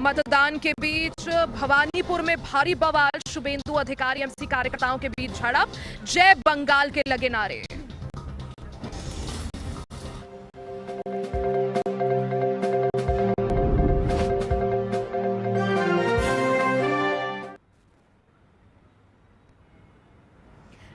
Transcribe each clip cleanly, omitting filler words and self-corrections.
मतदान के बीच भवानीपुर में भारी बवाल, शुभेंदु अधिकारी एमसी कार्यकर्ताओं के बीच झड़प, जय बंगाल के लगे नारे।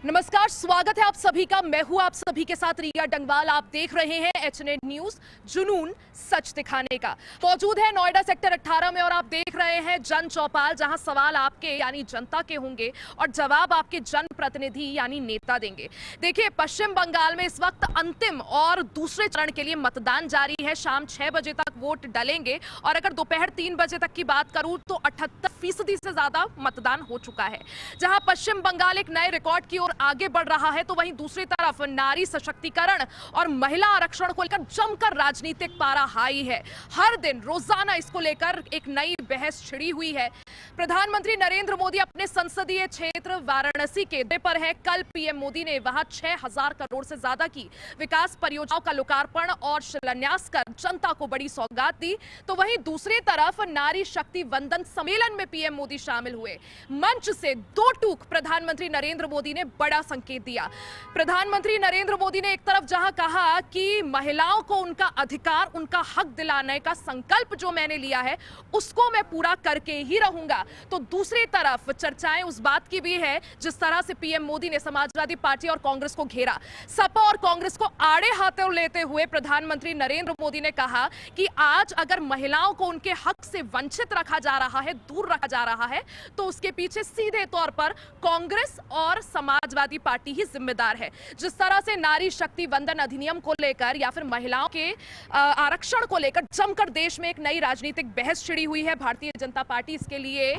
नमस्कार, स्वागत है आप सभी का। मैं हूं आप सभी के साथ रिया डंगवाल। आप देख रहे हैं एचएनएन न्यूज, जुनून सच दिखाने का। मौजूद है नोएडा सेक्टर 18 में और आप देख रहे हैं जन चौपाल, जहां सवाल आपके यानी जनता के होंगे और जवाब आपके जनप्रतिनिधि यानी नेता देंगे। देखिए, पश्चिम बंगाल में इस वक्त अंतिम और दूसरे चरण के लिए मतदान जारी है। शाम 6 बजे तक वोट डलेंगे और अगर दोपहर 3 बजे तक की बात करूं तो 78% से ज्यादा मतदान हो चुका है। जहां पश्चिम बंगाल एक नए रिकॉर्ड की ओर आगे बढ़ रहा है, तो वहीं दूसरी तरफ नारी सशक्तिकरण और महिला आरक्षण को लेकर जमकर राजनीतिक पारा हाई है। हर दिन रोजाना इसको लेकर एक नई बहस छिड़ी हुई है। प्रधानमंत्री नरेंद्र मोदी अपने संसदीय क्षेत्र वाराणसी के दौरे पर है। कल पीएम मोदी ने वहां 6000 करोड़ से ज्यादा की विकास परियोजनाओं का लोकार्पण और शिलान्यास कर जनता को बड़ी सौगात दी। तो वहीं दूसरी तरफ नारी शक्ति वंदन सम्मेलन में पीएम मोदी शामिल हुए। मंच से दो टूक प्रधानमंत्री नरेंद्र मोदी ने बड़ा संकेत दिया। प्रधानमंत्री नरेंद्र मोदी ने एक तरफ जहां कहा कि महिलाओं को उनका अधिकार, उनका हक दिलाने का संकल्प जो मैंने लिया है उसको मैं पूरा करके ही रहूंगा, तो दूसरी तरफ चर्चाएं उस बात की भी है जिस तरह से पीएम मोदी ने समाजवादी पार्टी और कांग्रेस को घेरा। सपा और कांग्रेस को आड़े हाथों लेते हुए प्रधानमंत्री नरेंद्र मोदी ने कहा कि आज अगर महिलाओं को उनके हक से वंचित रखा जा रहा है, दूर रखा जा रहा है, तो उसके पीछे सीधे तौर पर कांग्रेस और समाजवादी पार्टी ही जिम्मेदार है। जिस तरह से नारी शक्ति वंदन अधिनियम को लेकर या फिर महिलाओं के आरक्षण को लेकर जमकर देश में एक नई राजनीतिक बहस छिड़ी हुई है। भारतीय जनता पार्टी इसके लिए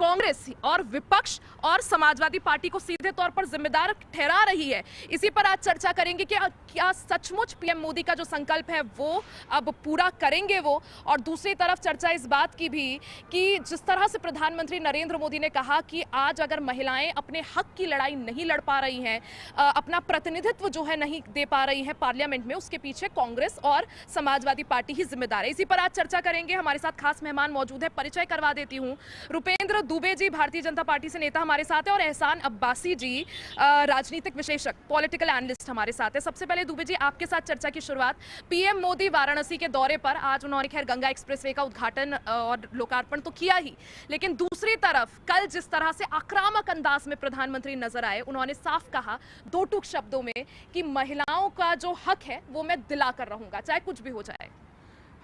कांग्रेस और विपक्ष और समाजवादी पार्टी को सीधे तौर पर जिम्मेदार ठहरा रही है। इसी पर आज चर्चा करेंगे कि क्या सचमुच पीएम मोदी का जो संकल्प है वो अब पूरा करेंगे वो, और दूसरी तरफ चर्चा इस बात की भी कि जिस तरह से प्रधानमंत्री नरेंद्र मोदी ने कहा कि आज अगर महिलाएं अपने हक की लड़ाई नहीं लड़ पा रही हैं, अपना प्रतिनिधित्व जो है नहीं दे पा रही हैं पार्लियामेंट में, उसके पीछे कांग्रेस और समाजवादी पार्टी ही जिम्मेदार है। इसी पर आज चर्चा करेंगे। हमारे साथ खास मेहमान मौजूद है, परिचय करवा देती हूँ। रुपेंद्र दुबे जी भारतीय जनता पार्टी से नेता हमारे साथ है और एहसान अब्बासी जी राजनीतिक विशेषज्ञ, पॉलिटिकल एनालिस्ट हमारे साथ है। सबसे पहले दुबे जी, आपके साथ चर्चा की शुरुआत। पीएम मोदी वाराणसी के दौरे पर आज उन्होंने खैर गंगा एक्सप्रेसवे का उद्घाटन और लोकार्पण तो किया ही, लेकिन दूसरी तरफ कल जिस तरह से आक्रामक अंदाज में प्रधानमंत्री नजर आए, उन्होंने साफ कहा दो टूक शब्दों में कि महिलाओं का जो हक है वो मैं दिला कर रहूंगा, चाहे कुछ भी हो जाए।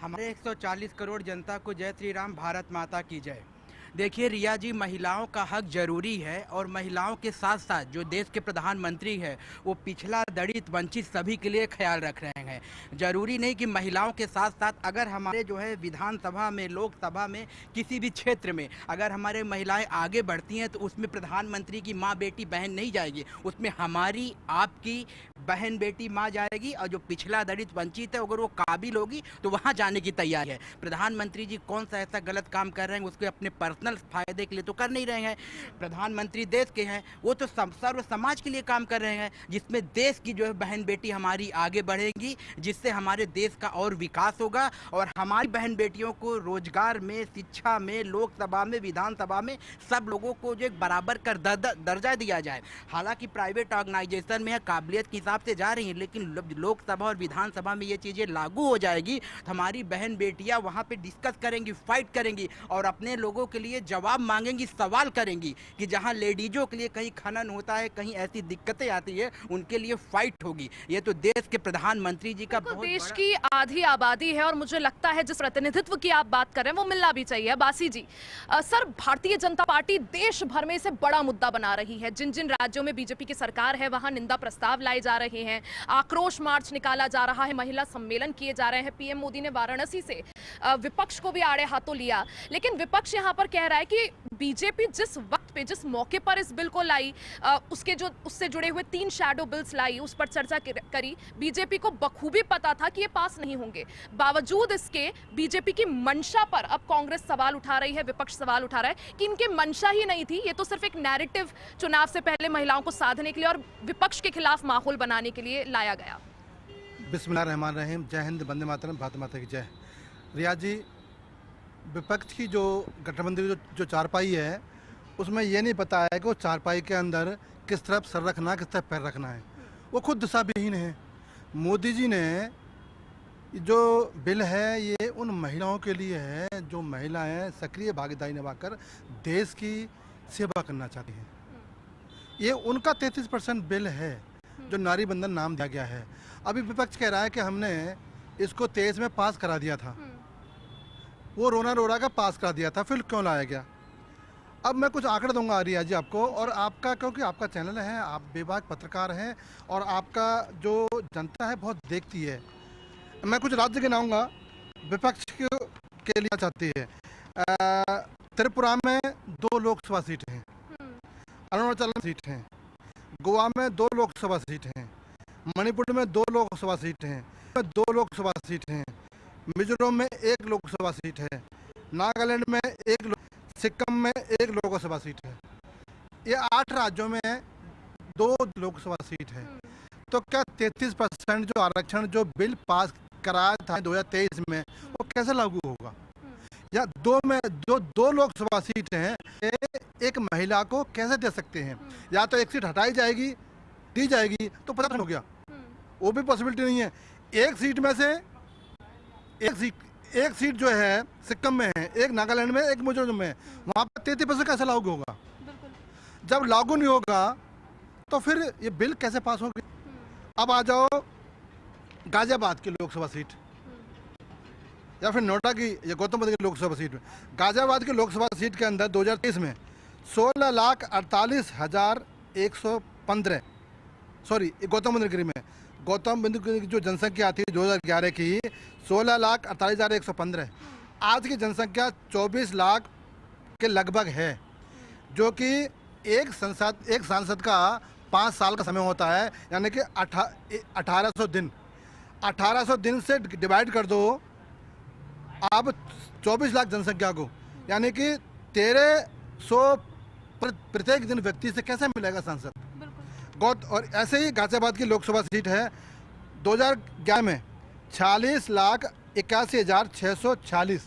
हमारे 140 करोड़ जनता को जय श्री राम, भारत माता की जय। देखिए रिया जी, महिलाओं का हक जरूरी है और महिलाओं के साथ साथ जो देश के प्रधानमंत्री है वो पिछड़ा दलित वंचित सभी के लिए ख्याल रख रहे हैं। जरूरी नहीं कि महिलाओं के साथ साथ अगर हमारे जो है विधानसभा में, लोकसभा में, किसी भी क्षेत्र में अगर हमारे महिलाएं आगे बढ़ती हैं तो उसमें प्रधानमंत्री की माँ बेटी बहन नहीं जाएगी, उसमें हमारी आपकी बहन बेटी माँ जाएगी। और जो पिछड़ा दलित वंचित है अगर वो काबिल होगी तो वहाँ जाने की तैयारी है। प्रधानमंत्री जी कौन सा ऐसा गलत काम कर रहे हैं उसको अपने पर्सनल फायदे के लिए तो कर नहीं रहे हैं। प्रधानमंत्री देश के हैं, वो तो सर्व समाज के लिए काम कर रहे हैं, जिसमें देश की जो है बहन बेटी हमारी आगे बढ़ेगी, जिससे हमारे देश का और विकास होगा और हमारी बहन बेटियों को रोजगार में, शिक्षा में, लोकसभा में, विधानसभा में सब लोगों को जो एक बराबर कर दर्जा दिया जाए। हालांकि प्राइवेट ऑर्गेनाइजेशन में है, काबिलियत के हिसाब से जा रही हैं, लेकिन लोकसभा और विधानसभा में ये चीज़ें लागू हो जाएगी तो हमारी बहन बेटियां वहाँ पे डिस्कस करेंगी, फाइट करेंगी और अपने लोगों के लिए जवाब मांगेंगी, सवाल करेंगी कि जहां लेडीजों के लिए कहीं खनन होता है, कहीं ऐसी दिक्कतें आती है, उनके लिए फाइट होगी। ये तो देश के प्रधानमंत्री जी का बहुत देश की आधी आबादी है और मुझे लगता है जिस प्रतिनिधित्व की आप बात कर रहे हैं वो मिलना भी चाहिए। बासी जी, सर, भारतीय जनता पार्टी देश भर में इसे बड़ा मुद्दा बना रही है। जिन जिन राज्यों में बीजेपी की सरकार है वहां निंदा प्रस्ताव लाए जा रहे हैं, आक्रोश मार्च निकाला जा रहा है, महिला सम्मेलन किए जा रहे हैं। पीएम मोदी ने वाराणसी से विपक्ष को भी आड़े हाथों लिया, लेकिन विपक्ष यहां पर कह रहा है कि बीजेपी जिस वक्त पे, जिस मौके पर इस बिल को लाई, उससे जुड़े हुए 3 शैडो बिल्स लाई, उस पर चर्चा करी, बीजेपी को बखूबी पता था कि ये पास नहीं होंगे। बावजूद इसके बीजेपी की मंशा पर अब कांग्रेस सवाल उठा रही है, विपक्ष सवाल उठा रहा है कि इनकी मंशा ही नहीं थी, ये तो सिर्फ एक नैरेटिव चुनाव से पहले महिलाओं को साधने के लिए और विपक्ष के खिलाफ माहौल बनाने के लिए लाया गया। बिस्मिल्लाह रहमान रहीम। जय हिंद, वंदे मातरम, भारत माता की जय। रिया जी, विपक्ष की जो गठबंधन जो चारपाई है, उसमें ये नहीं पता है कि वो चारपाई के अंदर किस तरफ सर रखना है, किस तरफ पैर रखना है। वो खुद दिशाविहीन है। मोदी जी ने जो बिल है ये उन महिलाओं के लिए है जो महिलाएं सक्रिय भागीदारी निभाकर देश की सेवा करना चाहती हैं। ये उनका 33% बिल है जो नारी बंधन नाम दिया गया है। अभी विपक्ष कह रहा है कि हमने इसको 23 में पास करा दिया था। वो रोना रोड़ा का पास करा दिया था, फिर क्यों लाया गया? अब मैं कुछ आंकड़े दूंगा रिया जी आपको, और आपका, क्योंकि आपका चैनल है, आप बेबाक पत्रकार हैं और आपका जो जनता है बहुत देखती है। मैं कुछ राज्य गिनाऊंगा विपक्ष के लिए चाहती है। त्रिपुरा में 2 लोकसभा सीट हैं, अरुणाचल में सीट हैं, गोवा में 2 लोकसभा सीट हैं, मणिपुर में 2 लोकसभा सीट हैं, 2 लोकसभा सीट हैं, मिजोरम में 1 लोकसभा सीट है, नागालैंड में 1, सिक्किम में 1 लोकसभा सीट है। ये 8 राज्यों में 2 लोकसभा सीट है। तो क्या 33% जो आरक्षण जो बिल पास कराया था 2023 में वो कैसे लागू होगा? या 2 लोकसभा सीट हैं, एक महिला को कैसे दे सकते हैं? या तो एक सीट हटाई जाएगी, दी जाएगी तो 50% हो गया, वो भी पॉसिबिलिटी नहीं है। एक सीट में से एक सीट जो है सिक्किम में है, एक नागालैंड में, एक मिजोरम में, वहाँ पर 33% कैसे लागू होगा? जब लागू नहीं होगा तो फिर ये बिल कैसे पास होगी? अब आ जाओ गाजियाबाद की लोकसभा सीट या फिर नोएडा की या गौतम बुद्ध की लोकसभा सीट में। गाजियाबाद की लोकसभा सीट के अंदर 2023 में 16,48,115, सॉरी गौतम बुद्ध नगरी में, गौतम बुद्ध की जो जनसंख्या थी 2011 की 16,48,115, आज की जनसंख्या 24 लाख के लगभग है, जो कि एक सांसद का 5 साल का समय होता है, यानी कि 1800 दिन से डिवाइड कर दो अब 24 लाख जनसंख्या को, यानी कि 1300 प्रत्येक दिन व्यक्ति से कैसे मिलेगा सांसद? और ऐसे ही गाजियाबाद की लोकसभा सीट है 2011 में 46,81,646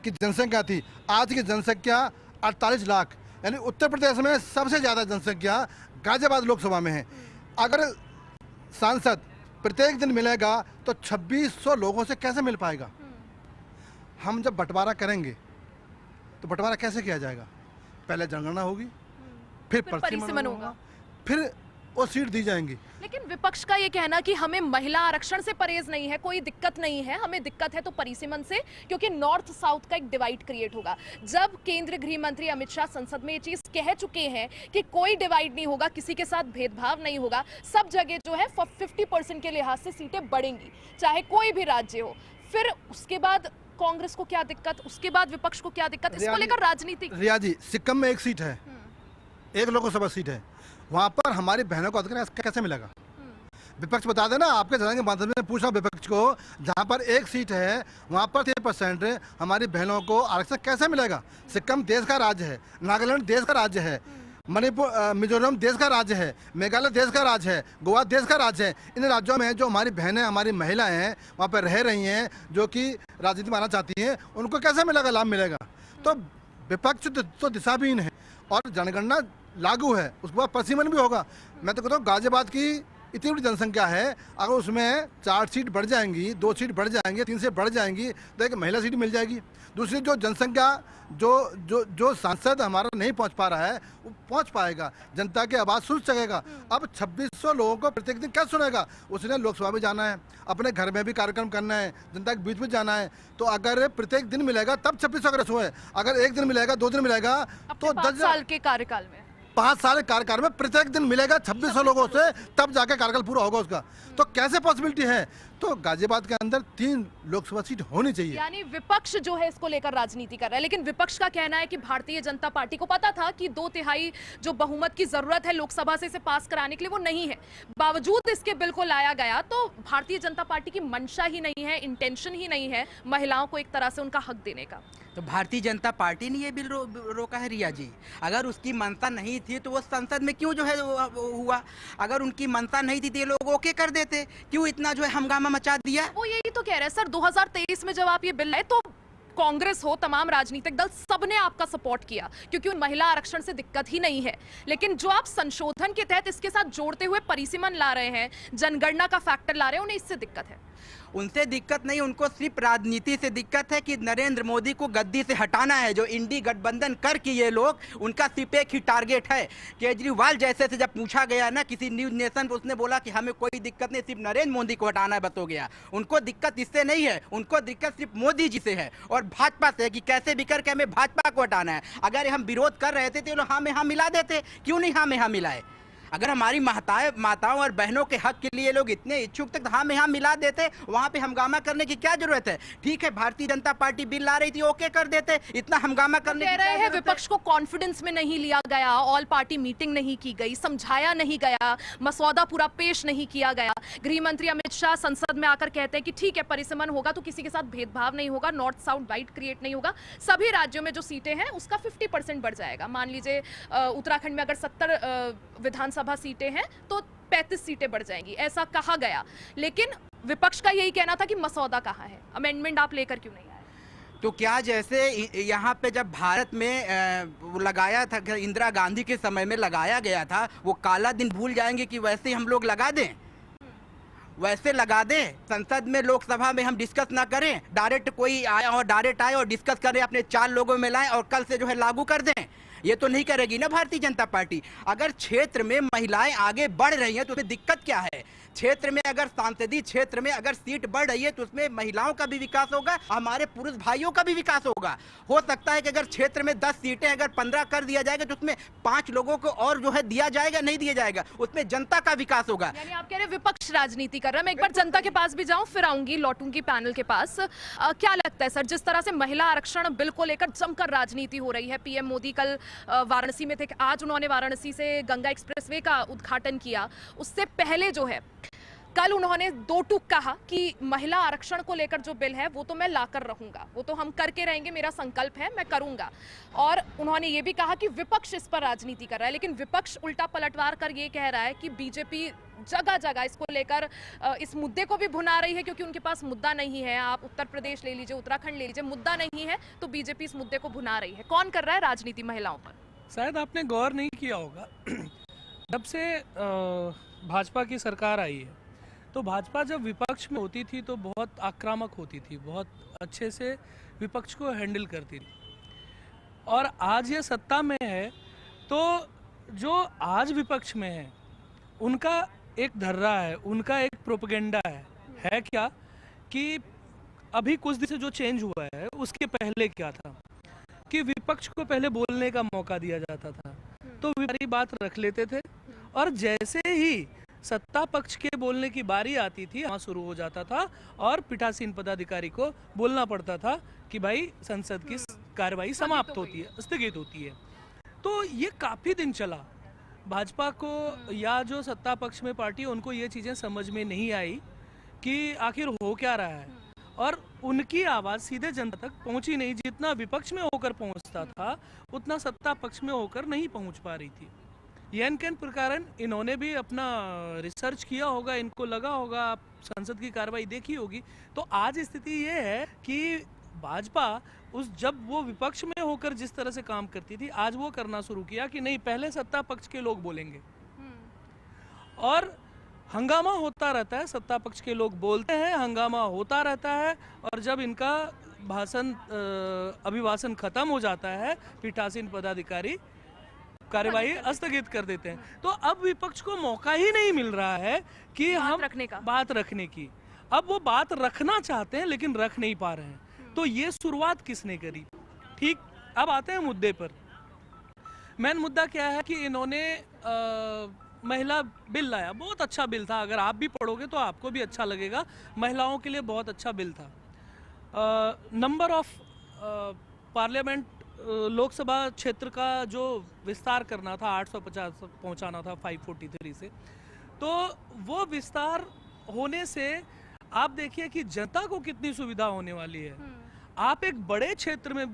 की जनसंख्या थी, आज की जनसंख्या 48 लाख, यानी उत्तर प्रदेश में सबसे ज़्यादा जनसंख्या गाजियाबाद लोकसभा में है। अगर सांसद प्रत्येक दिन मिलेगा तो 2600 लोगों से कैसे मिल पाएगा? हम जब बंटवारा करेंगे तो बंटवारा कैसे किया जाएगा? पहले जनगणना होगी, फिर परिसीमन होगा, फिर वो सीट दी जाएंगी। लेकिन विपक्ष का ये कहना कि हमें महिला आरक्षण से परहेज नहीं है, कोई दिक्कत नहीं है, हमें दिक्कत है तो परिसीमन से, क्योंकि नॉर्थ साउथ का एक डिवाइड क्रिएट होगा। जब केंद्रीय गृह मंत्री अमित शाह संसद में ये चीज कह चुके हैं कि कोई डिवाइड नहीं होगा, किसी के साथ भेदभाव नहीं होगा, सब जगह जो है 50% के लिहाज से सीटें बढ़ेंगी, चाहे कोई भी राज्य हो, फिर उसके बाद कांग्रेस को क्या दिक्कत, उसके बाद विपक्ष को क्या दिक्कत? इसको लेकर राजनीति। रिया जी, सिक्किम में 1 सीट है, 1 लोकसभा सीट है, वहाँ पर हमारी बहनों को अधिकार कैसे मिलेगा? विपक्ष बता देना, आपके जगह के माध्यम से पूछा विपक्ष को, जहाँ पर 1 सीट है वहाँ पर 3% हमारी बहनों को आरक्षण कैसे मिलेगा? सिक्किम देश का राज्य है, नागालैंड देश का राज्य है, मणिपुर मिजोरम देश का राज्य है, मेघालय देश का राज्य है, गोवा देश का राज्य है। इन राज्यों में जो हमारी बहनें, हमारी महिलाएं हैं, वहाँ पर रह रही हैं, जो कि राजनीति में आना चाहती हैं, उनको कैसे मिलेगा, लाभ मिलेगा? तो विपक्ष तो दिशाहीन है और जनगणना लागू है, उसके बाद परिसीमन भी होगा। मैं तो कहता हूँ गाजियाबाद की इतनी बड़ी जनसंख्या है, अगर उसमें 4 सीट बढ़ जाएंगी, 2 सीट बढ़ जाएंगी, 3 सीट बढ़ जाएंगी तो एक महिला सीट मिल जाएगी। दूसरी जो जनसंख्या जो सांसद हमारा नहीं पहुंच पा रहा है वो पहुंच पाएगा, जनता की आवाज़ सुन सकेगा। अब 2600 लोगों को प्रत्येक दिन क्या सुनेगा? उसने लोकसभा में जाना है, अपने घर में भी कार्यक्रम करना है, जनता के बीच में जाना है, तो अगर प्रत्येक दिन मिलेगा तब 2600 का रसो है। अगर 1 दिन मिलेगा, 2 दिन मिलेगा तो 10 साल के कार्यकाल में, 5 साल के कार्यकाल में प्रत्येक दिन मिलेगा 2600 लोगों से, तब जाके कार्यकाल पूरा होगा उसका। तो कैसे पॉसिबिलिटी है? तो गाजियाबाद के अंदर 3 लोकसभा सीट होनी चाहिए। यानी विपक्ष जो है इसको लेकर राजनीति कर रहा है, लेकिन विपक्ष का कहना है कि भारतीय जनता पार्टी को पता था कि 2/3 जो बहुमत की जरूरत है लोकसभा से इसे पास कराने के लिए वो नहीं है, बावजूद इसके बिल को लाया गया। तो भारतीय जनता पार्टी की मंशा ही नहीं है, इंटेंशन ही नहीं है महिलाओं को एक तरह से उनका हक देने का। तो भारतीय जनता पार्टी ने ये बिल रोका है रिया जी। अगर उसकी मंशा नहीं थी तो वो संसद में क्यों जो है वो हुआ? अगर उनकी मंशा नहीं थी तो ये लोग ओके कर देते, क्यों इतना जो है हंगामा मचा दिया? वो यही तो कह रहे हैं सर, 2023 में जब आप ये बिल लाए तो कांग्रेस हो, तमाम राजनीतिक दल, सबने आपका सपोर्ट किया क्योंकि महिला आरक्षण से दिक्कत ही नहीं है। लेकिन जो आप संशोधन के तहत इसके साथ जोड़ते हुए परिसीमन ला रहे हैं, जनगणना का फैक्टर ला रहे हैं, उन्हें इससे दिक्कत है। उनसे दिक्कत नहीं, उनको सिर्फ राजनीति से दिक्कत है कि नरेंद्र मोदी को गद्दी से हटाना है। जो इंडी गठबंधन करके ये लोग, उनका सिर्फ एक ही टारगेट है। केजरीवाल जैसे से जब पूछा गया ना किसी न्यूज नेशन पर, उसने बोला कि हमें कोई दिक्कत नहीं, सिर्फ नरेंद्र मोदी को हटाना है, बस हो गया। उनको दिक्कत इससे नहीं है, उनको दिक्कत सिर्फ मोदी जी से है और भाजपा से, कि कैसे भी करके हमें भाजपा को हटाना है। अगर हम विरोध कर रहे थे तो लोग हाँ में हाँ मिला देते, क्यों नहीं हाँ में हाँ मिलाए? अगर हमारी माताओं और बहनों के हक के लिए लोग इतने इच्छुक थे तो हाँ में हाँ मिला देते, वहाँ पे हंगामा करने की क्या जरूरत है? ठीक है, भारतीय जनता पार्टी बिल ला रही थी, ओके कर देते, इतना हंगामा करने की कह रहे हैं विपक्ष को कॉन्फिडेंस में नहीं लिया गया, ऑल पार्टी मीटिंग नहीं की गई, समझाया नहीं गया, मसौदा पूरा पेश नहीं किया गया। गृह मंत्री अमित शाह संसद में आकर कहते हैं कि ठीक है, परिसीमन होगा तो किसी के साथ भेदभाव नहीं होगा, नॉर्थ साउथ डिवाइड क्रिएट नहीं होगा, सभी राज्यों में जो सीटें हैं उसका 50% बढ़ जाएगा। मान लीजिए उत्तराखंड में अगर 70 विधानसभा सीटें हैं तो 35 सीटें बढ़ जाएंगी, ऐसा कहा गया। लेकिन विपक्ष का यही कहना था कि मसौदा कहाँ है, अमेंडमेंट आप लेकर क्यों नहीं आए? तो क्या जैसे यहाँ पे जब भारत में लगाया था, इंदिरा गांधी के समय में लगाया गया था, वो काला दिन भूल जाएंगे कि वैसे हम लोग लगा दें? वैसे लगा दें, संसद में लोकसभा में हम डिस्कस ना करें, डायरेक्ट कोई आया और डायरेक्ट आए और डिस्कस करें, अपने 4 लोगों में लाएं और कल से जो है लागू कर दें? ये तो नहीं करेगी ना भारतीय जनता पार्टी। अगर क्षेत्र में महिलाएं आगे बढ़ रही हैं तो उसमें दिक्कत क्या है? क्षेत्र में अगर सांसदीय क्षेत्र में अगर सीट बढ़ रही है तो उसमें महिलाओं का भी विकास होगा, हमारे पुरुष भाइयों का भी विकास होगा। हो सकता है कि अगर क्षेत्र में 10 सीटें अगर 15 कर दिया जाएगा तो उसमें 5 लोगों को और जो है दिया जाएगा, नहीं दिया जाएगा, उसमें जनता का विकास होगा। यानी आप कह रहे हैं विपक्ष राजनीति कर रहा है। मैं एक बार जनता के पास भी जाऊं, फिर आऊंगी, लौटूंगी पैनल के पास। क्या लगता है सर, जिस तरह से महिला आरक्षण बिल को लेकर जमकर राजनीति हो रही है, पीएम मोदी कल वाराणसी में थे, आज उन्होंने वाराणसी से गंगा एक्सप्रेसवे का उद्घाटन किया, उससे पहले जो है कल उन्होंने 2 टूक कहा कि महिला आरक्षण को लेकर जो बिल है वो तो मैं लाकर रहूंगा, वो तो हम करके रहेंगे, मेरा संकल्प है, मैं करूंगा। और उन्होंने ये भी कहा कि विपक्ष इस पर राजनीति कर रहा है, लेकिन विपक्ष उल्टा पलटवार कर ये कह रहा है कि बीजेपी जगह जगह इसको लेकर इस मुद्दे को भी भुना रही है क्योंकि उनके पास मुद्दा नहीं है। आप उत्तर प्रदेश ले लीजिए, उत्तराखंड ले लीजिए, मुद्दा नहीं है तो बीजेपी इस मुद्दे को भुना रही है। कौन कर रहा है राजनीति महिलाओं पर? शायद आपने गौर नहीं किया होगा, जब से भाजपा की सरकार आई है तो भाजपा जब विपक्ष में होती थी तो बहुत आक्रामक होती थी, बहुत अच्छे से विपक्ष को हैंडल करती थी। और आज ये सत्ता में है तो जो आज विपक्ष में है उनका एक धर्रा है, उनका एक प्रोपेगेंडा है क्या कि अभी कुछ दिन से जो चेंज हुआ है उसके पहले क्या था कि विपक्ष को पहले बोलने का मौका दिया जाता था तो सारी बात रख लेते थे, और जैसे ही सत्ता पक्ष के बोलने की बारी आती थी वहाँ शुरू हो जाता था और पीठासीन पदाधिकारी को बोलना पड़ता था कि भाई संसद की कार्रवाई समाप्त होती है, स्थगित होती है। तो ये काफ़ी दिन चला। भाजपा को या जो सत्ता पक्ष में पार्टी, उनको ये चीज़ें समझ में नहीं आई कि आखिर हो क्या रहा है, और उनकी आवाज़ सीधे जनता तक पहुंची नहीं। जितना विपक्ष में होकर पहुंचता था उतना सत्ता पक्ष में होकर नहीं पहुंच पा रही थी। के प्रकार इन्होंने भी अपना रिसर्च किया होगा, इनको लगा होगा, आप संसद की कार्रवाई देखी होगी। तो आज स्थिति ये है कि भाजपा जब वो विपक्ष में होकर जिस तरह से काम करती थी, आज वो करना शुरू किया कि नहीं, पहले सत्ता पक्ष के लोग बोलेंगे, और हंगामा होता रहता है। सत्ता पक्ष के लोग बोलते हैं, हंगामा होता रहता है, और जब इनका अभिभाषण खत्म हो जाता है, पीठासीन पदाधिकारी कार्यवाही स्थगित कर देते हैं। तो अब विपक्ष को मौका ही नहीं मिल रहा है कि हम बात रखने की। अब वो बात रखना चाहते हैं लेकिन रख नहीं पा रहे हैं। तो ये शुरुआत किसने करी? ठीक, अब आते हैं मुद्दे पर। मेन मुद्दा क्या है कि इन्होंने महिला बिल लाया, बहुत अच्छा बिल था, अगर आप भी पढ़ोगे तो आपको भी अच्छा लगेगा। महिलाओं के लिए बहुत अच्छा बिल था। नंबर ऑफ पार्लियामेंट, लोकसभा क्षेत्र का जो विस्तार करना था 850 पहुंचाना था 543 से, तो वो विस्तार होने से आप देखिए कि जनता को कितनी सुविधा होने वाली है। आप एक बड़े क्षेत्र में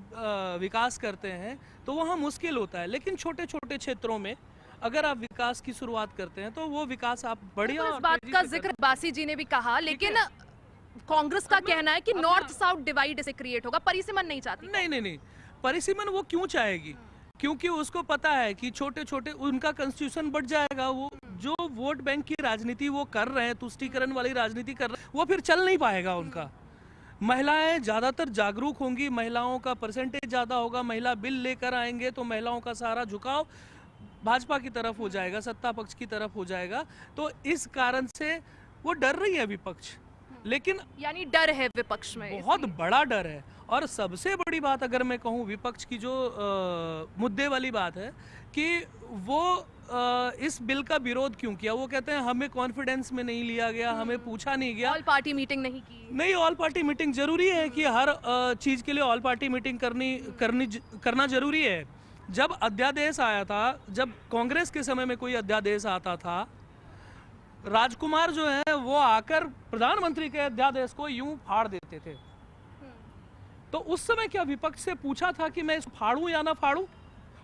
विकास करते हैं तो वहाँ मुश्किल होता है, लेकिन छोटे छोटे क्षेत्रों में अगर आप विकास की शुरुआत करते हैं तो वो विकास आप बढ़िया। तो इस बात का जिक्र बासी जी ने भी कहा, लेकिन कांग्रेस का कहना है कि नॉर्थ साउथ डिवाइड से क्रिएट होगा, परिसीमन नहीं चाहती। नहीं, परिसीमन वो क्यों चाहेगी? क्योंकि उसको पता है कि छोटे छोटे उनका कॉन्स्टिट्यूशन बढ़ जाएगा। वो जो वोट बैंक की राजनीति वो कर रहे हैं, तुष्टीकरण वाली राजनीति कर रहे हैं, वो फिर चल नहीं पाएगा उनका। महिलाएं ज्यादातर जागरूक होंगी, महिलाओं का परसेंटेज ज्यादा होगा, महिला बिल लेकर आएंगे तो महिलाओं का सारा झुकाव भाजपा की तरफ हो जाएगा, सत्ता पक्ष की तरफ हो जाएगा। तो इस कारण से वो डर रही है विपक्ष, लेकिन यानी डर है विपक्ष में, बहुत बड़ा डर है। और सबसे बड़ी बात अगर मैं कहूँ विपक्ष की जो मुद्दे वाली बात है कि वो इस बिल का विरोध क्यों किया। वो कहते हैं हमें कॉन्फिडेंस में नहीं लिया गया, हमें पूछा नहीं गया, ऑल पार्टी मीटिंग नहीं की। नहीं, ऑल पार्टी मीटिंग जरूरी है कि हर चीज के लिए ऑल पार्टी मीटिंग करना जरूरी है। जब अध्यादेश आया था, जब कांग्रेस के समय में कोई अध्यादेश आता था, राजकुमार जो है वो आकर प्रधानमंत्री के अध्यादेश को यूं फाड़ देते थे। तो उस समय क्या विपक्ष से पूछा था कि मैं इसको फाड़ूं या ना फाड़ूं?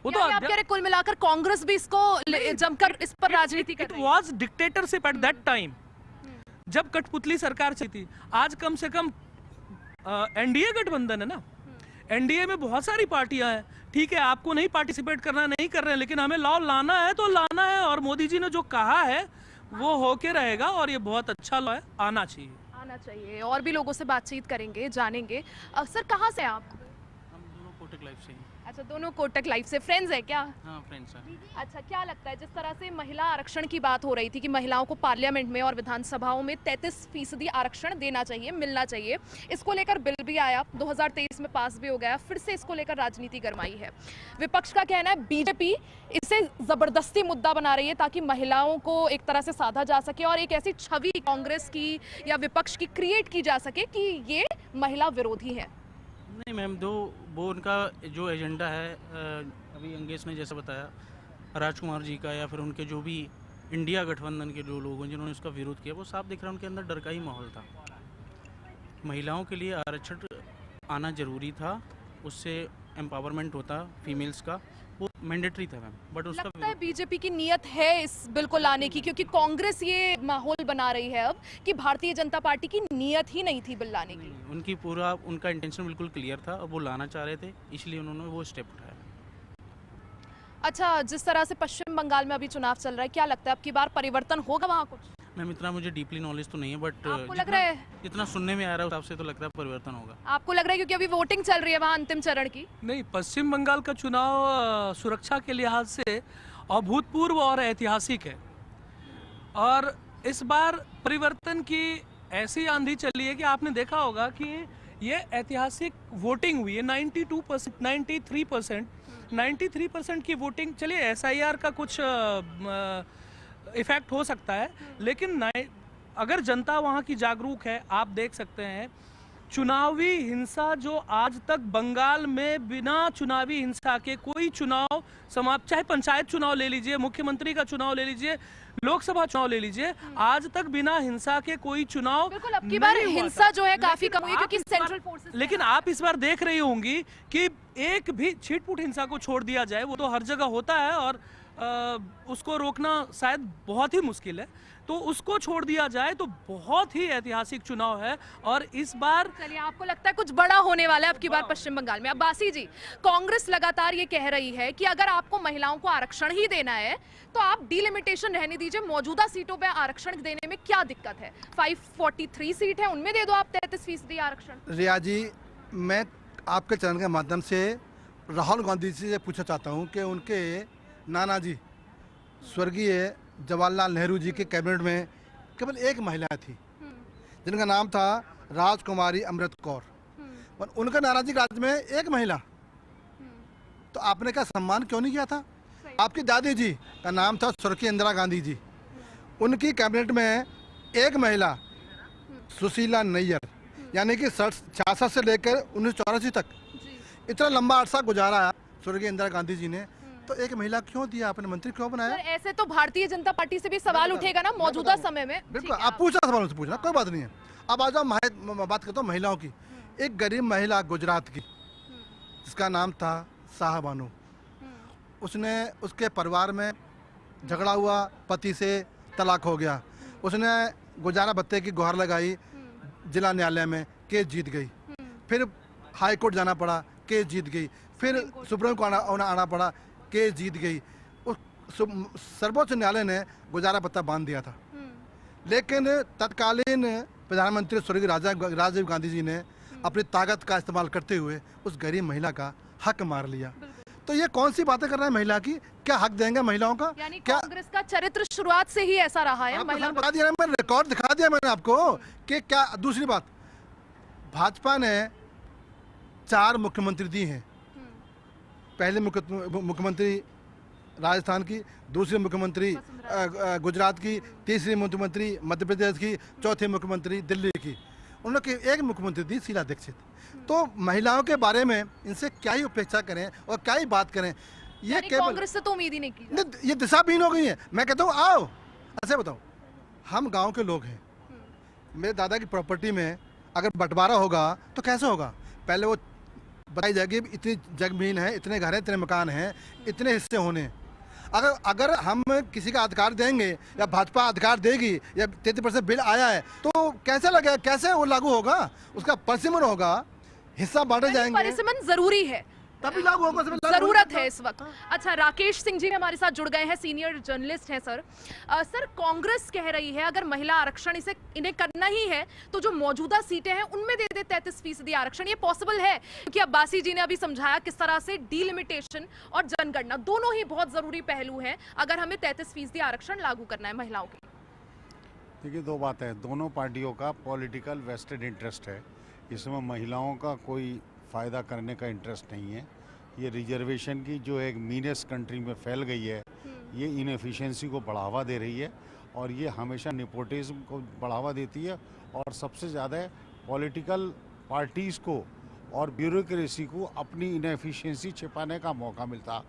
वो तो आप कह रहे कुल मिलाकर कांग्रेस भी इसको जमकर इस पर राजनीति कर रही है। It was dictatorship at that time, जब कठपुतली सरकार चली थी। आज कम से कम एनडीए गठबंधन है ना, एनडीए में बहुत सारी पार्टियां हैं। ठीक है, आपको नहीं पार्टिसिपेट करना, नहीं कर रहे हैं, लेकिन हमें लॉ लाना है तो लाना है। और मोदी जी ने जो कहा है वो होके रहेगा और ये बहुत अच्छा लॉ है, आना चाहिए। और भी लोगों से बातचीत करेंगे, जानेंगे। सर कहाँ से आप? हम दोनों कोटक लाइफ से हैं। अच्छा, दोनों कोटक लाइफ से फ्रेंड्स है क्या? हाँ, फ्रेंड्स हैं। अच्छा, क्या लगता है जिस तरह से महिला आरक्षण की बात हो रही थी कि महिलाओं को पार्लियामेंट में और विधानसभाओं में 33% आरक्षण देना चाहिए, मिलना चाहिए, इसको लेकर बिल भी आया, 2023 में पास भी हो गया, फिर से इसको लेकर राजनीति गरमाई है। विपक्ष का कहना है बीजेपी इसे जबरदस्ती मुद्दा बना रही है ताकि महिलाओं को एक तरह से साधा जा सके और एक ऐसी छवि कांग्रेस की या विपक्ष की क्रिएट की जा सके कि ये महिला विरोधी है। नहीं मैम, वो उनका जो एजेंडा है, अभी अंगेश ने जैसे बताया, राजकुमार जी का या फिर उनके जो भी इंडिया गठबंधन के जो लोग हैं जिन्होंने उसका विरोध किया, वो साफ दिख रहा है उनके अंदर डर का ही माहौल था। महिलाओं के लिए आरक्षण आना ज़रूरी था, उससे एम्पावरमेंट होता फीमेल्स का, वो मैंडेटरी था मैम। बट उसका लगता है बीजेपी की नीयत है इस बिल को लाने की, क्योंकि कांग्रेस ये माहौल बना रही है अब कि भारतीय जनता पार्टी की नीयत ही नहीं थी बिल लाने की। उनकी पूरा उनका इंटेंशन बिल्कुल क्लियर था और वो लाना चाह रहे थे, इसलिए उन्होंने वो स्टेप उठाया। अच्छा, जिस तरह से पश्चिम बंगाल में अभी चुनाव चल रहा है, क्या लगता है अब की बार परिवर्तन होगा वहाँ कुछ? मैम इतना मुझे डीपली नॉलेज तो नहीं है, बट आपको लग रहा है? जितना सुनने में आ रहा है उस हिसाब से तो लगता है परिवर्तन होगा। आपको लग रहा है क्योंकि अभी वोटिंग चल रही है वहाँ अंतिम चरण की? नहीं, पश्चिम बंगाल का चुनाव सुरक्षा के लिहाज से अभूतपूर्व और ऐतिहासिक है। और इस बार परिवर्तन की ऐसी आंधी चली है कि आपने देखा होगा कि ये ऐतिहासिक वोटिंग हुई है। 92%, 93% की वोटिंग। चलिए SIR का कुछ इफेक्ट हो सकता है, लेकिन अगर जनता वहाँ की जागरूक है, आप देख सकते हैं चुनावी हिंसा जो आज तक बंगाल में बिना चुनावी हिंसा के कोई चुनाव समाप्त, चाहे पंचायत चुनाव ले लीजिए, मुख्यमंत्री का चुनाव ले लीजिए, लोकसभा चुनाव ले लीजिए, आज तक बिना हिंसा के कोई चुनाव बिल्कुल। अब की बार हिंसा जो है काफी कम हुई क्योंकि सेंट्रल फोर्सेस। लेकिन आप इस बार देख रही होंगी कि एक भी छिटपुट हिंसा को छोड़ दिया जाए, वो तो हर जगह होता है और उसको रोकना शायद बहुत ही मुश्किल है, तो उसको छोड़ दिया जाए तो बहुत ही ऐतिहासिक चुनाव है। और इस बार चलिए, आपको लगता है कुछ बड़ा होने वाला है अब की बार पश्चिम बंगाल में? अब्बासी जी, कांग्रेस लगातार ये कह रही है कि अगर आपको महिलाओं को आरक्षण ही देना है तो आप डिलिमिटेशन रहने दीजिए, मौजूदा सीटों पे आरक्षण देने में क्या दिक्कत है? 543 सीट है, उनमें दे दो आप 33% आरक्षण। रिया जी, मैं आपके चैनल के माध्यम से राहुल गांधी जी से पूछना चाहता हूँ कि उनके नाना जी स्वर्गीय जवाहरलाल नेहरू जी के कैबिनेट में केवल एक महिला थी जिनका नाम था राजकुमारी अमृत कौर, और उनका नाना जी राज्य में एक महिला, तो आपने क्या सम्मान क्यों नहीं किया था? आपकी दादी जी का नाम था स्वर्गीय इंदिरा गांधी जी, उनकी कैबिनेट में एक महिला सुशीला नैयर, यानी कि 66 से लेकर 1984 तक इतना लंबा अरसा गुजारा स्वर्गीय इंदिरा गांधी जी ने, तो एक महिला क्यों दिया, आपने मंत्री क्यों बनाया? ऐसे तो भारतीय जनता पार्टी से भी सवाल उठेगा ना मौजूदा समय में। बिल्कुल, आप पूछना सवाल से पूछना, कोई बात नहीं है। अब आ जाओ बात करता हूँ महिलाओं की। एक गरीब महिला गुजरात की जिसका नाम था शाहबानू, उसने, उसके परिवार में झगड़ा हुआ, पति से तलाक हो गया, उसने गुजारा भत्ते की गुहार लगाई, जिला न्यायालय में, केस जीत गई। फिर हाई कोर्ट जाना पड़ा, केस जीत गई। फिर सुप्रीम कोर्ट आना पड़ा, केस जीत गई। उस सर्वोच्च न्यायालय ने गुजारा पत्ता बांध दिया था, लेकिन तत्कालीन प्रधानमंत्री स्वर्गीय राजीव गांधी जी ने अपनी ताकत का इस्तेमाल करते हुए उस गरीब महिला का हक मार लिया। तो ये कौन सी बातें कर रहे हैं महिला की? क्या हक देंगे महिलाओं का? यानी क्या कांग्रेस का चरित्र शुरुआत से ही ऐसा रहा है। आपको महिला बता दिया, मैंने रिकॉर्ड दिखा दिया मैंने आपको कि क्या। दूसरी बात, भाजपा ने 4 मुख्यमंत्री दी हैं। पहले मुख्यमंत्री राजस्थान की, दूसरी मुख्यमंत्री गुजरात की, तीसरी मुख्यमंत्री मध्य प्रदेश की, चौथी मुख्यमंत्री दिल्ली की। उन्होंने एक मुख्यमंत्री दी शीला दीक्षित। तो महिलाओं के बारे में इनसे क्या ही उपेक्षा करें और क्या ही बात करें। ये यानी कांग्रेस से तो उम्मीद ही नहीं की। ये दिशाहीन हो गई है। मैं कहता हूँ आओ, ऐसे बताओ, हम गांव के लोग हैं। मेरे दादा की प्रॉपर्टी में अगर बंटवारा होगा तो कैसे होगा? पहले वो बताई जाएगी इतनी जमीन है, इतने घर हैं, इतने मकान हैं, इतने हिस्से होने। अगर हम किसी का अधिकार देंगे या भाजपा अधिकार देगी या 33% बिल आया है तो कैसे लगेगा, कैसे वो लागू होगा? उसका परसिमन होगा, हिस्सा बांटे जाएंगे, परिसीमन जरूरी है, तभी लागू होगा। जरूरत है इस वक्त। अच्छा, राकेश सिंह जी हमारे साथ जुड़ गए हैं, सीनियर जर्नलिस्ट हैं सर। सर, कांग्रेस कह रही है अगर महिला आरक्षण इन्हें करना ही है तो जो मौजूदा सीटें हैं उनमें दे दे 33% आरक्षण। ये पॉसिबल है? क्योंकि अब्बासी जी ने अभी समझाया किस तरह से डीलिमिटेशन और जनगणना दोनों ही बहुत जरूरी पहलू हैं अगर हमें 33% आरक्षण लागू करना है महिलाओं के। देखिए, 2 बातें हैं। दोनों पार्टियों का पॉलिटिकल वेस्टेड इंटरेस्ट है। इसमें महिलाओं का कोई फ़ायदा करने का इंटरेस्ट नहीं है। ये रिजर्वेशन की जो एक मीनेस कंट्री में फैल गई है, ये इनएफिशिएंसी को बढ़ावा दे रही है और ये हमेशा नेपोटिज्म को बढ़ावा देती है और सबसे ज़्यादा पॉलिटिकल पार्टीज़ को और ब्यूरोक्रेसी को अपनी इनएफिशिएंसी छिपाने का मौका मिलता।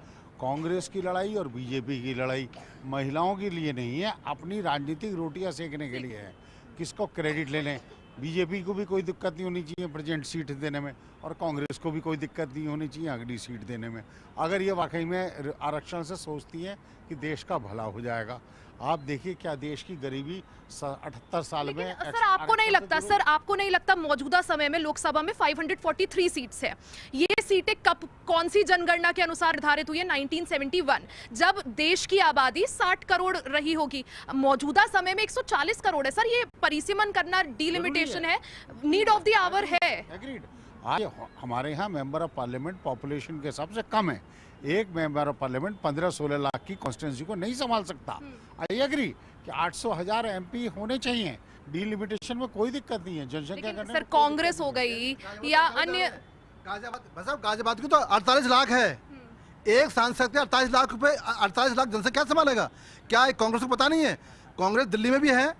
कांग्रेस की लड़ाई और बीजेपी की लड़ाई महिलाओं के लिए नहीं है, अपनी राजनीतिक रोटियां सेकने के लिए है। किसको क्रेडिट ले लें? बीजेपी को भी कोई दिक्कत नहीं होनी चाहिए प्रेजेंट सीट देने में और कांग्रेस को भी कोई दिक्कत नहीं होनी चाहिए अगली सीट देने में, अगर ये वाकई में आरक्षण से सोचती हैं कि देश का भला हो जाएगा। आप देखिए क्या देश की गरीबी 78 साल में। सर, आपको नहीं लगता मौजूदा समय में लोकसभा में 543 सीट्स है? ये सीटें कब, कौन सी जनगणना के अनुसार निर्धारित हुई है? 1971, जब देश की आबादी 60 करोड़ रही होगी। मौजूदा समय में 140 करोड़ है। सर, ये परिसीमन करना, डीलिमिटेशन है, नीड ऑफ द आवर है। एग्रीड। आज हमारे यहाँ मेंबर ऑफ पार्लियामेंट पॉपुलेशन के हिसाब से कम है। एक मेंबर ऑफ पार्लियामेंट 15-16 लाख की कॉन्स्टिट्यूंसी को नहीं संभाल सकता। आई एग्री कि 800,000 MP होने चाहिए। डीलिमिटेशन में कोई दिक्कत नहीं है, जनसंख्या करने। सर, कांग्रेस हो गई या अन्य गाजियाबाद की तो 48 लाख है। एक सांसद के 48 लाख रुपए, 48 लाख जनसंख्या संभालेगा क्या? कांग्रेस को पता नहीं है? कांग्रेस दिल्ली में भी है,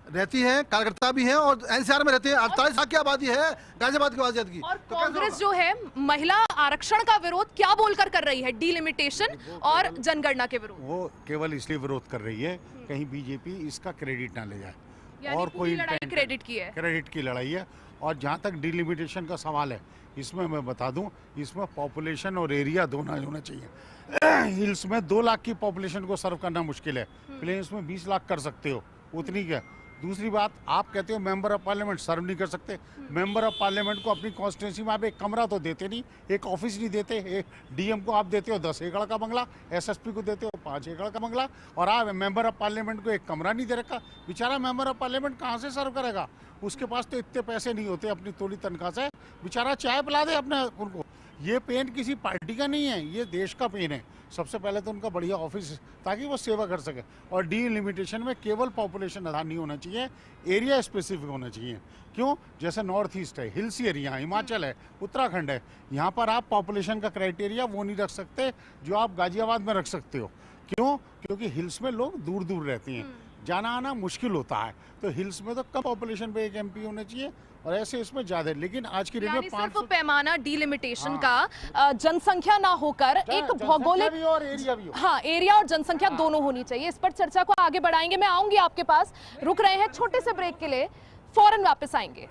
रहती है, कार्यकर्ता भी हैं और एनसीआर में रहते हैं। 48 लाख की आबादी है गाजियाबाद की आबादी की। और कांग्रेस जो है महिला आरक्षण का विरोध क्या बोलकर कर रही है? डीलिमिटेशन और जनगणना के विरोध। वो केवल इसलिए विरोध कर रही है कहीं बीजेपी इसका क्रेडिट ना ले जाए। यानी और कोई लड़ाई क्रेडिट की है, क्रेडिट की लड़ाई है। और जहाँ तक डिलिमिटेशन का सवाल है, इसमें मैं बता दूं, इसमें पॉपुलेशन और एरिया दोनों होना चाहिए। हिल्स में 2 लाख की पॉपुलेशन को सर्व करना मुश्किल है, प्लेन्स में 20 लाख कर सकते हो, उतनी क्या। दूसरी बात, आप कहते हो मेंबर ऑफ पार्लियामेंट सर्व नहीं कर सकते। मेंबर ऑफ पार्लियामेंट को अपनी कॉन्स्टिट्यूंसी में आप एक कमरा तो देते नहीं, एक ऑफिस नहीं देते। एक डीएम को आप देते हो 10 एकड़ का बंगला, एसएसपी को देते हो 5 एकड़ का बंगला, और आप मेंबर ऑफ पार्लियामेंट को एक कमरा नहीं दे रखा। बेचारा मेंबर ऑफ पार्लियामेंट कहाँ से सर्व करेगा? उसके पास तो इतने पैसे नहीं होते अपनी थोड़ी तनख्वाह से, बेचारा चाय पिला दे अपने उनको। ये पेन किसी पार्टी का नहीं है, ये देश का पेन है। सबसे पहले तो उनका बढ़िया ऑफिस ताकि वो सेवा कर सके। और डीलिमिटेशन में केवल पॉपुलेशन आधार नहीं होना चाहिए, एरिया स्पेसिफिक होना चाहिए। क्यों? जैसे नॉर्थ ईस्ट है, हिल्स एरिया, हिमाचल है, उत्तराखंड है, यहाँ पर आप पॉपुलेशन का क्राइटेरिया वो नहीं रख सकते जो आप गाजियाबाद में रख सकते हो। क्यों? क्योंकि हिल्स में लोग दूर दूर रहते हैं, जाना आना मुश्किल होता है। तो हिल्स में तो कम पॉपुलेशन पे एक MP होना चाहिए और ऐसे इसमें ज्यादा। लेकिन आज की डेट में 500 पैमाना डीलिमिटेशन का जनसंख्या ना होकर एक भौगोलिक भी और एरिया भी हो। हाँ, एरिया और जनसंख्या दोनों होनी चाहिए। इस पर चर्चा को आगे बढ़ाएंगे। मैं आऊंगी आपके पास, रुक रहे हैं छोटे से ब्रेक के लिए, फौरन वापस आएंगे।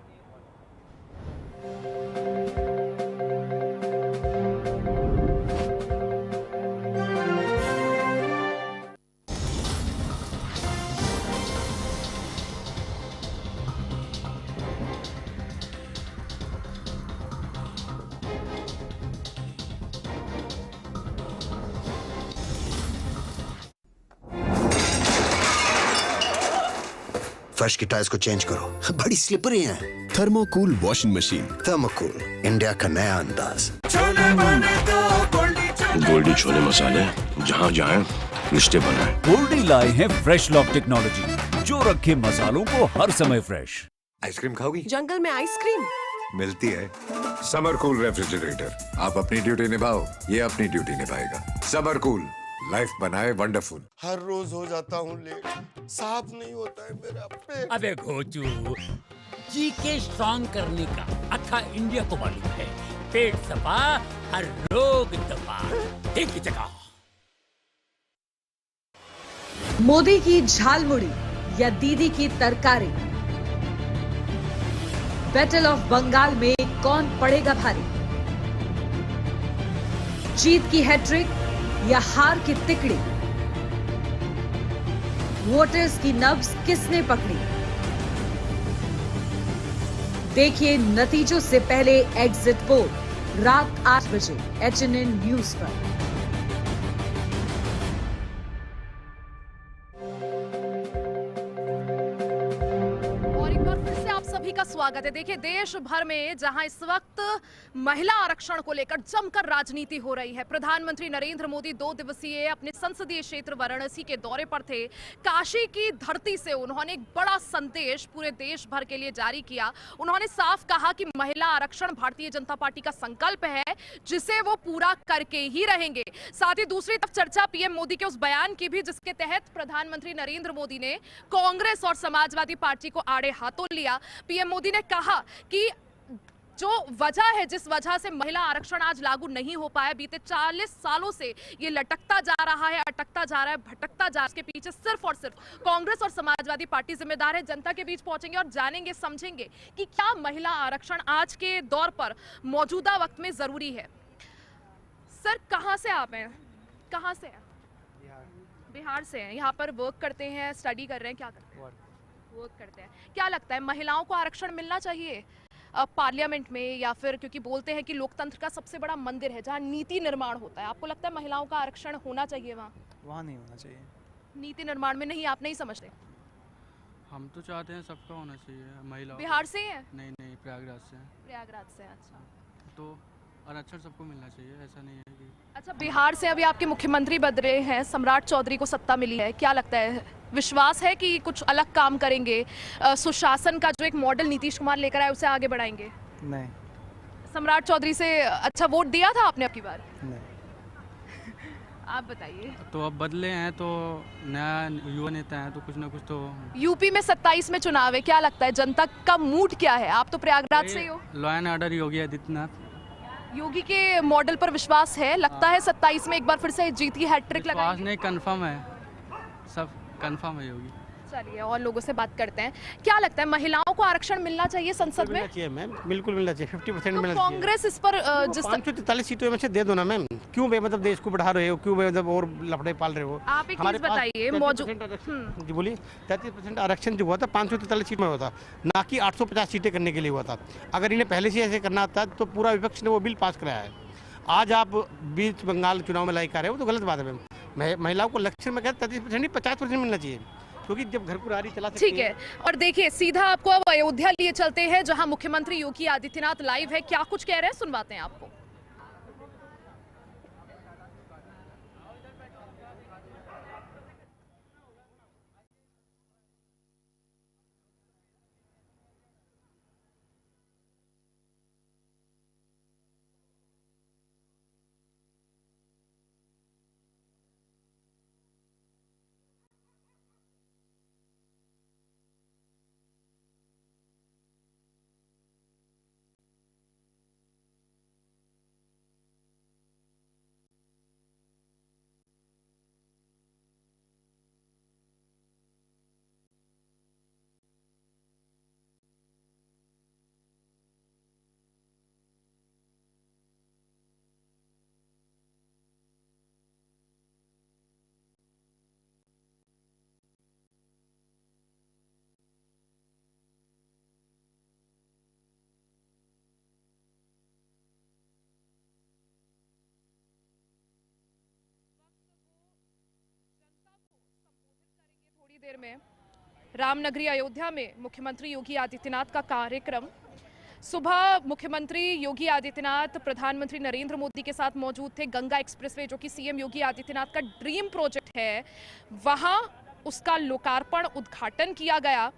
फर्श की टाइल्स को चेंज करो, बड़ी स्लिपरी हैं। थर्मोकूल वॉशिंग मशीन। थर्मोकूल, इंडिया का नया अंदाज। गोल्डी छोले मसाले, जहाँ जाएं रिश्ते बनाएं। गोल्डी लाए हैं फ्रेश लॉक टेक्नोलॉजी, जो रखे मसालों को हर समय फ्रेश। आइसक्रीम खाओगी? जंगल में आइसक्रीम मिलती है। समर कूल रेफ्रिजरेटर, आप अपनी ड्यूटी निभाओ, ये अपनी ड्यूटी निभाएगा। समर कूल, लाइफ बनाए वंडरफुल। हर रोज हो जाता हूँ लेट, साफ नहीं होता है मेरा पेट। अबे घोचू, जी के स्ट्रॉन्ग करने का अथा इंडिया को मालूम है। पेट सफा, हर रोग दफा। देखी जगह मोदी की झालमुड़ी या दीदी की तरकारी, बैटल ऑफ बंगाल में कौन पड़ेगा भारी? जीत की हैट्रिक या हार की तिकड़ी? वोटर्स की नब्ज किसने पकड़ी? देखिए नतीजों से पहले एग्जिट पोल रात 8 बजे HNN न्यूज पर। सभी का स्वागत है। देखिए देश भर में जहां इस वक्त महिला आरक्षण को लेकर जमकर राजनीति हो रही है, प्रधानमंत्री नरेंद्र मोदी 2 दिवसीय अपने संसदीय क्षेत्र वाराणसी के दौरे पर थे। काशी की धरती से उन्होंने एक बड़ा संदेश पूरे देश भर के लिए जारी किया। उन्होंने साफ कहा कि महिला आरक्षण भारतीय जनता पार्टी का संकल्प है, जिसे वो पूरा करके ही रहेंगे। साथ ही दूसरी तरफ चर्चा पीएम मोदी के उस बयान की भी, जिसके तहत प्रधानमंत्री नरेंद्र मोदी ने कांग्रेस और समाजवादी पार्टी को आड़े हाथों लिया। पीएम मोदी ने कहा कि जो वजह है, जिस वजह से महिला आरक्षण आज लागू नहीं हो पाया, बीते 40 सालों से ये लटकता जा रहा है, अटकता जा रहा है, भटकता जा रहा है, इसके पीछे सिर्फ और सिर्फ कांग्रेस और समाजवादी पार्टी जिम्मेदार है। जनता के बीच पहुंचेंगे और जानेंगे, समझेंगे कि क्या महिला आरक्षण आज के दौर पर मौजूदा वक्त में जरूरी है। सर कहाँ से आप हैं? कहाँ से हैं? बिहार से हैं। यहाँ पर वर्क करते हैं, स्टडी कर रहे हैं, क्या करते हैं? वर्क करते हैं। क्या लगता है महिलाओं को आरक्षण मिलना चाहिए पार्लियामेंट में, या फिर, क्योंकि बोलते हैं कि लोकतंत्र का सबसे बड़ा मंदिर है जहां नीति निर्माण होता है, आपको लगता है महिलाओं का आरक्षण होना चाहिए वहाँ नहीं होना चाहिए? नीति निर्माण में नहीं, आप नहीं समझते? हम तो चाहते हैं सबका होना चाहिए। महिला बिहार से हैं? नहीं, प्रयागराज से। प्रयागराज से, अच्छा। तो आरक्षण सबको मिलना चाहिए, ऐसा नहीं है कि। अच्छा, बिहार से अभी आपके मुख्यमंत्री बदले हैं, सम्राट चौधरी को सत्ता मिली है, क्या लगता है, विश्वास है कि कुछ अलग काम करेंगे? सुशासन का जो एक मॉडल नीतीश कुमार लेकर आए उसे आगे बढ़ाएंगे? नहीं। सम्राट चौधरी से अच्छा वोट दिया था आपने अब की बार? नहीं। आप बताइए। तो अब बदले हैं तो नया युवा नेता है तो कुछ ना कुछ तो। यूपी में 27 में चुनाव है, क्या लगता है जनता का मूड क्या है? आप तो प्रयागराज से ही हो। Law and order Yogi Adityanath. योगी के मॉडल पर विश्वास है, लगता है 27 में एक बार फिर से जीत की हैट्रिक लगाएंगे? नहीं, कंफर्म है, सब कंफर्म है योगी। चलिए और लोगों से बात करते हैं। क्या लगता है महिलाओं को आरक्षण मिलना चाहिए संसद में? मिलना चाहिए मैम, बिल्कुल मिलना चाहिए। 50% तो मिलना चाहिए। कांग्रेस इस पर जिस 543 सीटों में से दे दो ना मैम, क्यों मतलब देश को बढ़ा रहे हो, क्यों मतलब और लफड़े पाल रहे हो? आप एक चीज बताइए, मौजूद जी बोलिए। 33% आरक्षण जो हुआ था 543 सीट में हुआ था, ना कि 850 सीटें करने के लिए हुआ था। अगर इन्हें पहले से ऐसे करना था तो पूरा विपक्ष ने वो बिल पास कराया है। आज आप बीच बंगाल चुनाव में लाई कर रहे हो तो गलत बात है मैम। महिलाओं को लक्ष्य में कहते 33% नहीं 50% मिलना चाहिए, क्योंकि जब घर को रारी चला सकती ठीक है। और देखिए सीधा आपको अब अयोध्या लिए चलते हैं, जहां मुख्यमंत्री योगी आदित्यनाथ लाइव है, क्या कुछ कह रहे हैं सुनवाते हैं आपको। देर में रामनगरी अयोध्या में मुख्यमंत्री योगी आदित्यनाथ का कार्यक्रम। सुबह मुख्यमंत्री योगी आदित्यनाथ प्रधानमंत्री नरेंद्र मोदी के साथ मौजूद थे। गंगा एक्सप्रेसवे जो कि सीएम योगी आदित्यनाथ का ड्रीम प्रोजेक्ट है, वहां उसका लोकार्पण उद्घाटन किया गया।